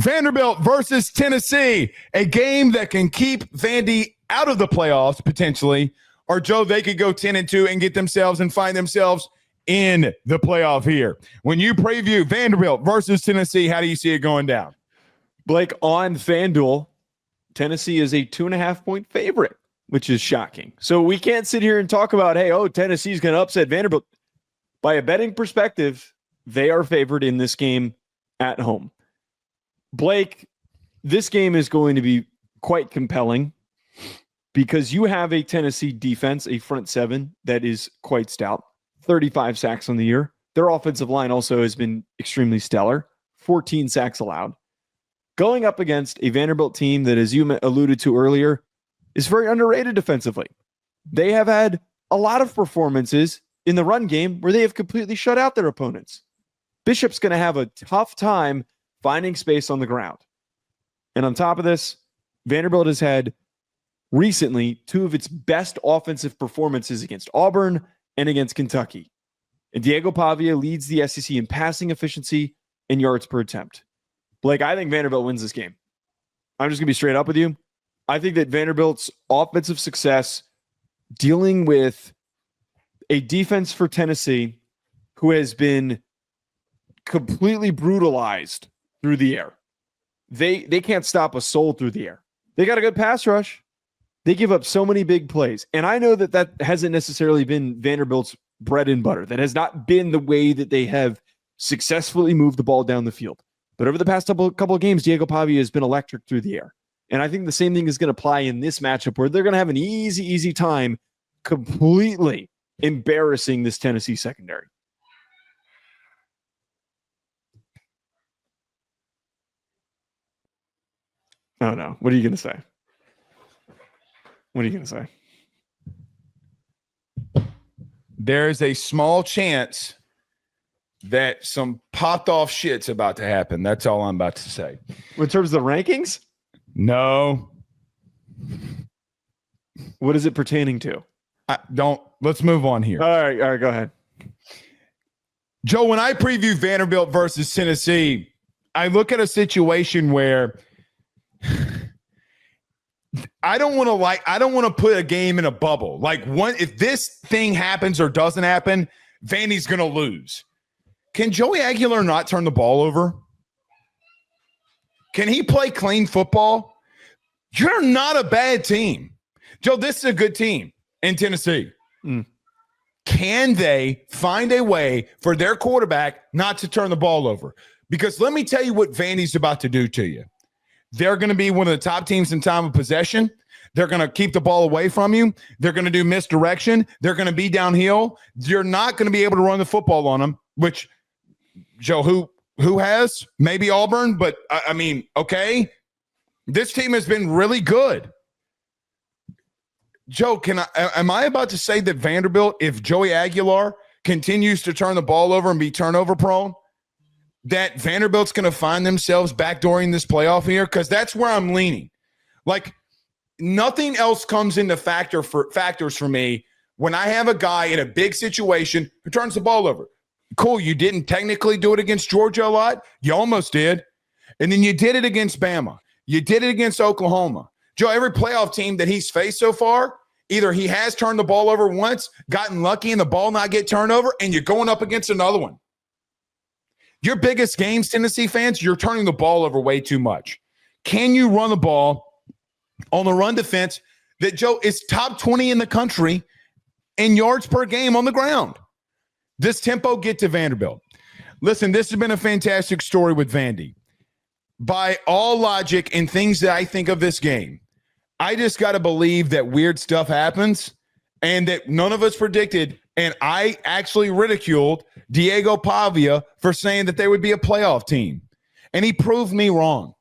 Vanderbilt versus Tennessee, a game that can keep Vandy out of the playoffs potentially, or Joe, they could go 10-2 and get themselves and find themselves in the playoff here. When you preview Vanderbilt versus Tennessee, how do you see it going down? Blake, on FanDuel, Tennessee is a 2.5-point favorite, which is shocking. So we can't sit here and talk about, hey, Tennessee's going to upset Vanderbilt. By a betting perspective, they are favored in this game at home. Blake, this game is going to be quite compelling because you have a Tennessee defense, a front seven that is quite stout. 35 sacks on the year. Their offensive line also has been extremely stellar. 14 sacks allowed. Going up against a Vanderbilt team that, as you alluded to earlier, is very underrated defensively. They have had a lot of performances in the run game where they have completely shut out their opponents. Bishop's going to have a tough time finding space on the ground. And on top of this, Vanderbilt has had recently two of its best offensive performances against Auburn and against Kentucky. And Diego Pavia leads the SEC in passing efficiency and yards per attempt. Blake, I think Vanderbilt wins this game. I'm just going to be straight up with you. I think that Vanderbilt's offensive success dealing with a defense for Tennessee who has been completely brutalized through the air. They can't stop a soul through the air. They got a good pass rush. They give up so many big plays. And I know that hasn't necessarily been Vanderbilt's bread and butter. That has not been the way that they have successfully moved the ball down the field. But over the past couple of games, Diego Pavia has been electric through the air. And I think the same thing is going to apply in this matchup where they're going to have an easy time completely embarrassing this Tennessee secondary. Oh, no. What are you going to say? What are you going to say? There's a small chance that some popped off shit's about to happen. That's all I'm about to say. In terms of the rankings? No. What is it pertaining to? Let's move on here. All right, go ahead. Joe, when I preview Vanderbilt versus Tennessee, I look at a situation where I don't want to put a game in a bubble. Like, if this thing happens or doesn't happen, Vandy's going to lose. Can Joey Aguilar not turn the ball over? Can he play clean football? You're not a bad team. Joe, this is a good team in Tennessee. Can they find a way for their quarterback not to turn the ball over? Because let me tell you what Vandy's about to do to you. They're going to be one of the top teams in time of possession. They're going to keep the ball away from you. They're going to do misdirection. They're going to be downhill. You're not going to be able to run the football on them, which, Joe, who has? Maybe Auburn, but I mean, okay. This team has been really good. Joe, am I about to say that Vanderbilt, if Joey Aguilar continues to turn the ball over and be turnover prone, that Vanderbilt's going to find themselves backdooring this playoff here? Because that's where I'm leaning. Like, nothing else comes into factors for me when I have a guy in a big situation who turns the ball over. Cool, you didn't technically do it against Georgia a lot. You almost did. And then you did it against Bama. You did it against Oklahoma. Joe, every playoff team that he's faced so far, either he has turned the ball over once, gotten lucky and the ball not get turned over, and you're going up against another one. Your biggest games, Tennessee fans, you're turning the ball over way too much. Can you run the ball on the run defense that, Joe, is top 20 in the country in yards per game on the ground? This tempo, get to Vanderbilt. Listen, this has been a fantastic story with Vandy. By all logic and things that I think of this game, I just got to believe that weird stuff happens and that none of us predicted. And I actually ridiculed Diego Pavia for saying that they would be a playoff team. And he proved me wrong.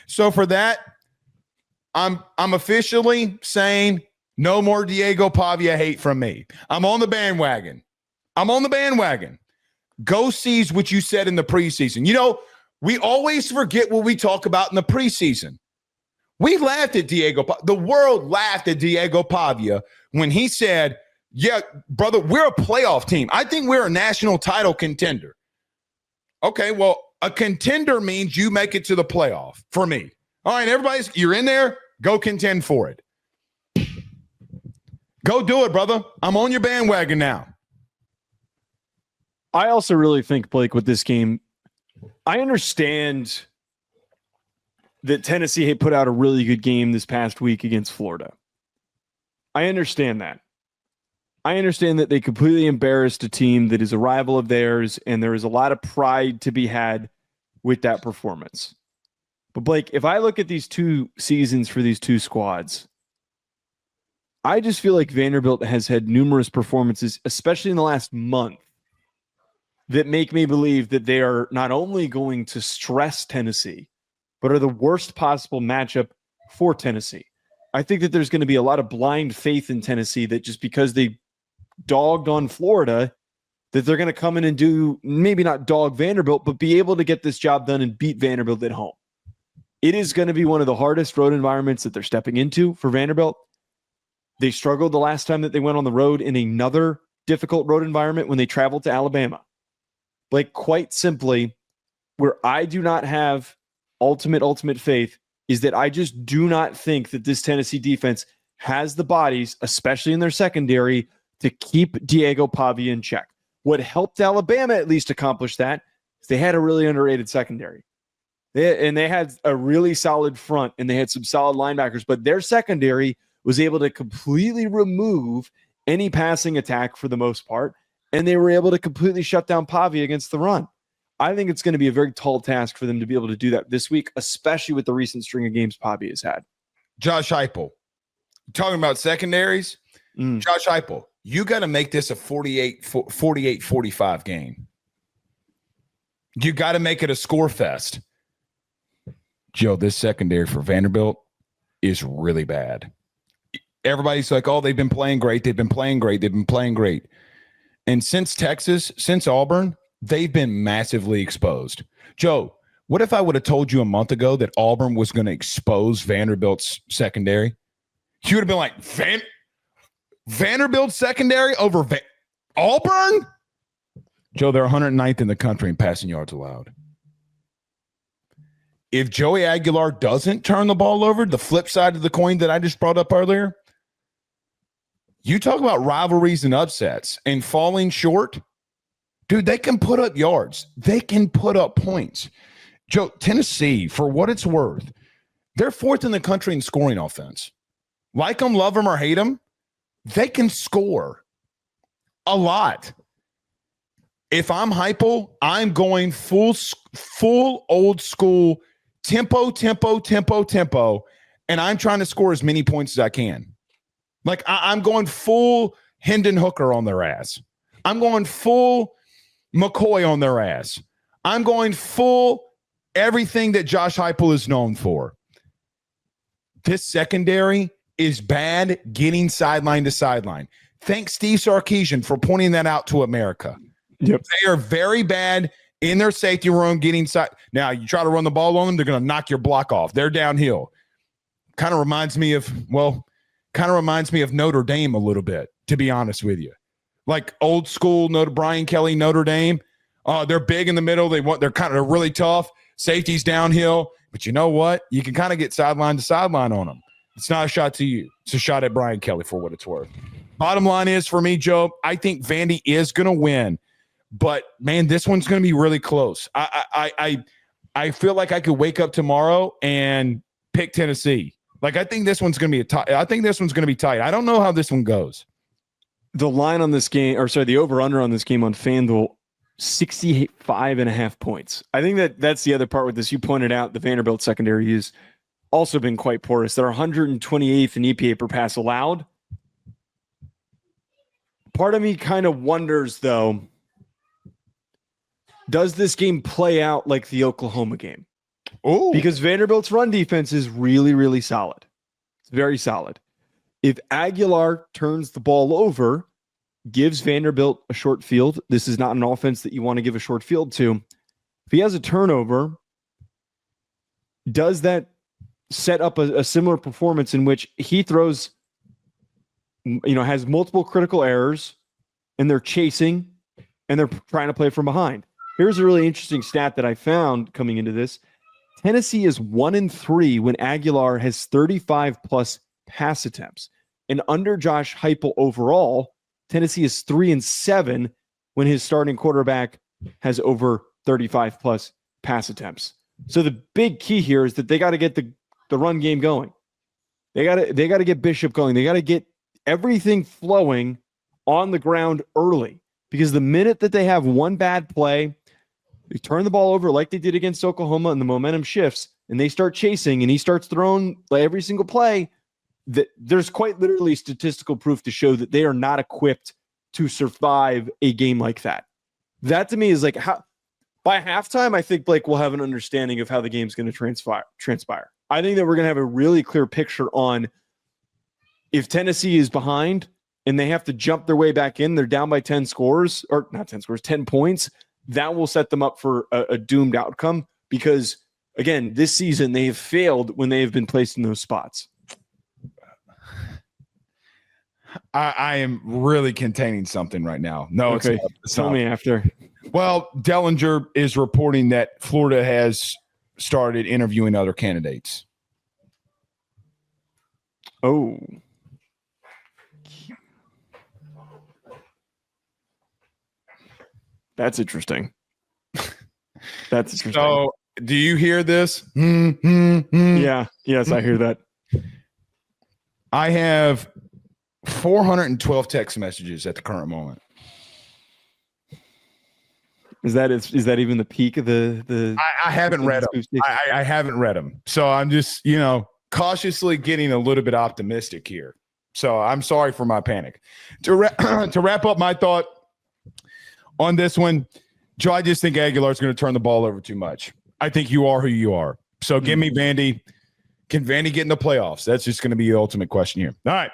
So for that, I'm officially saying no more Diego Pavia hate from me. I'm on the bandwagon. Go seize what you said in the preseason. You know, we always forget what we talk about in the preseason. We laughed at the world laughed at Diego Pavia when he said, yeah, brother, we're a playoff team. I think we're a national title contender. Okay, well, a contender means you make it to the playoff for me. All right, you're in there. Go contend for it. Go do it, brother. I'm on your bandwagon now. I also really think, Blake, with this game, I understand that Tennessee had put out a really good game this past week against Florida. I understand that. I understand that they completely embarrassed a team that is a rival of theirs, and there is a lot of pride to be had with that performance. But Blake, if I look at these two seasons for these two squads, I just feel like Vanderbilt has had numerous performances, especially in the last month, that make me believe that they are not only going to stress Tennessee, but are the worst possible matchup for Tennessee. I think that there's going to be a lot of blind faith in Tennessee that just because they dogged on Florida, that they're going to come in and do, maybe not dog Vanderbilt, but be able to get this job done and beat Vanderbilt at home. It is going to be one of the hardest road environments that they're stepping into for Vanderbilt. They struggled the last time that they went on the road in another difficult road environment when they traveled to Alabama. Like, quite simply, where I do not have ultimate faith is that I just do not think that this Tennessee defense has the bodies, especially in their secondary, to keep Diego Pavia in check. What helped Alabama at least accomplish that is they had a really underrated secondary. They had a really solid front, and they had some solid linebackers, but their secondary was able to completely remove any passing attack for the most part, and they were able to completely shut down Pavia against the run. I think it's going to be a very tall task for them to be able to do that this week, especially with the recent string of games Pavia has had. Josh Heupel, talking about secondaries, Josh Heupel, you got to make this a 48-45 game. You got to make it a score fest. Joe, this secondary for Vanderbilt is really bad. Everybody's like, oh, they've been playing great. They've been playing great. They've been playing great. And since Texas, since Auburn, they've been massively exposed. Joe, what if I would have told you a month ago that Auburn was going to expose Vanderbilt's secondary? You would have been like, Vanderbilt secondary over Auburn? Joe, they're 109th in the country in passing yards allowed. If Joey Aguilar doesn't turn the ball over, the flip side of the coin that I just brought up earlier, you talk about rivalries and upsets and falling short. Dude, they can put up yards. They can put up points. Joe, Tennessee, for what it's worth, they're fourth in the country in scoring offense. Like them, love them, or hate them, they can score a lot. If I'm Heupel, I'm going full old school tempo, and I'm trying to score as many points as I can. Like, I'm going full Hendon Hooker on their ass. I'm going full McCoy on their ass. I'm going full everything that Josh Heupel is known for. This secondary is bad getting sideline to sideline. Thanks, Steve Sarkisian, for pointing that out to America. Yep. They are very bad in their safety room getting side. Now, you try to run the ball on them, they're going to knock your block off. They're downhill. Kind of reminds me of Notre Dame a little bit, to be honest with you. Like old school Brian Kelly, Notre Dame. They're big in the middle. They're really tough. Safety's downhill. But you know what? You can kind of get sideline to sideline on them. It's not a shot to you. It's a shot at Brian Kelly for what it's worth. Bottom line is, for me, Joe, I think Vandy is going to win. But, man, this one's going to be really close. I feel like I could wake up tomorrow and pick Tennessee. Like, I think this one's going to be tight. I don't know how this one goes. The line on this game, the over-under on this game on FanDuel, 65.5 points. I think that's the other part with this. You pointed out the Vanderbilt secondary has also been quite porous. They're 128th in EPA per pass allowed. Part of me kind of wonders, though, does this game play out like the Oklahoma game? Oh, because Vanderbilt's run defense is really, really solid. It's very solid. If Aguilar turns the ball over, gives Vanderbilt a short field, this is not an offense that you want to give a short field to. If he has a turnover, does that set up a similar performance in which he throws, has multiple critical errors, and they're chasing, and they're trying to play from behind? Here's a really interesting stat that I found coming into this. Tennessee is 1-3 when Aguilar has 35 plus pass attempts. And under Josh Heupel overall, Tennessee is 3-7 when his starting quarterback has over 35 plus pass attempts. So the big key here is that they got to get the run game going. They got to get Bishop going. They got to get everything flowing on the ground early, because the minute that they have one bad play, they turn the ball over like they did against Oklahoma and the momentum shifts and they start chasing and he starts throwing every single play, that there's quite literally statistical proof to show that they are not equipped to survive a game like that. That to me is like, how by halftime, I think Blake will have an understanding of how the game's going to transpire. I think that we're going to have a really clear picture on if Tennessee is behind and they have to jump their way back in, they're down by 10 points. That will set them up for a doomed outcome, because, again, this season they have failed when they have been placed in those spots. I am really containing something right now. No, okay. Tell me after. Well, Dellinger is reporting that Florida has started interviewing other candidates. Oh. That's interesting. That's interesting. So, do you hear this? Yeah. Yes, I hear that. I have 412 text messages at the current moment. Is that even the peak of the? I haven't read them. I haven't read them. So I'm just, cautiously getting a little bit optimistic here. So I'm sorry for my panic. To wrap up my thought on this one, Joe, I just think Aguilar's going to turn the ball over too much. I think you are who you are. So give me Vandy. Can Vandy get in the playoffs? That's just going to be the ultimate question here. All right.